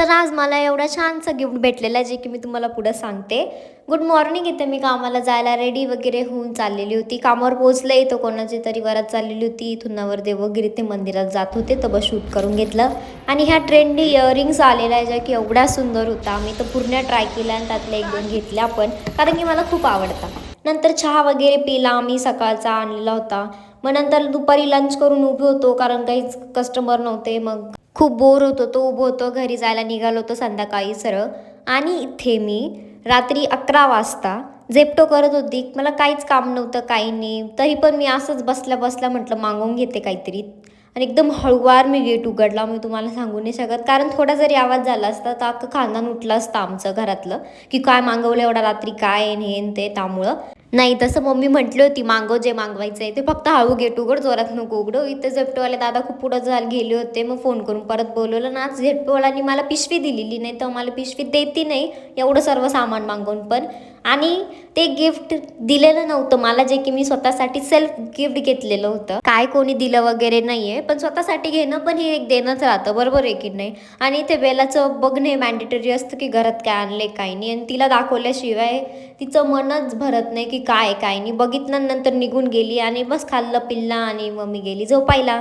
तर आज मला एवढा छानसा गिफ्ट भेटलेला आहे, जे की मी तुम्हाला पुढे सांगते. Good morning. इथे मी कामाला जायला रेडी वगैरे होऊन चाललेली होती. कामावर पोहोचले, इथं कोणाची तरी वरात चाललेली होती. इथून नवरदेव वगैरे ते मंदिरात जात होते, तर बस शूट करून घेतलं. आणि ह्या ट्रेंडी इयरिंग्स आलेल्या आहे, ज्या की एवढ्या सुंदर होता. मी तर पूर्ण ट्राय केल्या आणि त्यातल्या 1-2 घेतल्या पण, कारण की मला खूप आवडतात. नंतर चहा वगैरे पिला मी, सकाळचा आणलेला होता. मग नंतर दुपारी लंच करून उभे होतो, कारण काहीच कस्टमर नव्हते. मग खूप बोर होत होतो, उभं होतो. घरी जायला निघालो होतो संध्याकाळी सरळ. आणि इथे मी रात्री 11 वाजता झेप्टो करत होती. मला काहीच काम नव्हतं, काही नाही. तरी पण मी असंच बसल्या बसल्या म्हटलं मागवून घेते काहीतरी. आणि एकदम हळूवार मी गेट उघडला. मी तुम्हाला सांगू नाही शकत, कारण थोडा जरी आवाज झाला असता तर अख्खं खानदान उठलं असतं आमचं घरातलं, की काय मागवलं एवढा रात्री, काय हे न ते. त्यामुळं नाही, तसं मम्मी म्हटली होती मागव जे मागवायचं आहे ते, फक्त हळू गेट उघड, जोरात नको उघडू. इथे झेप्टोवाले दादा खूप पुढं गेले होते. मग फोन करून परत बोलवलं ना. झेप्टोवाल्यांनी मला पिशवी दिलेली, नाही तर मला पिशवी देती नाही एवढं सर्व सामान मागवून पण. आणि ते गिफ्ट दिलेलं नव्हतं मला, जे की मी स्वतःसाठी सेल्फ गिफ्ट घेतलेलं होतं. काय कोणी दिलं वगैरे नाहीये, पण स्वतःसाठी घेणं पण हे एक देणंच राहतं, बरोबर आहे की नाही. आणि ते बेलाचं बघणे मॅन्डेटरी असतं, की घरात काय आणले काय नाही. आणि तिला दाखवल्याशिवाय तिचं मनच भरत नाही, की काय काय नाही. बघितल्यानंतर निघून गेली आणि बस खाल्लं पिल्लं आणि मग मी गेली झोपायला.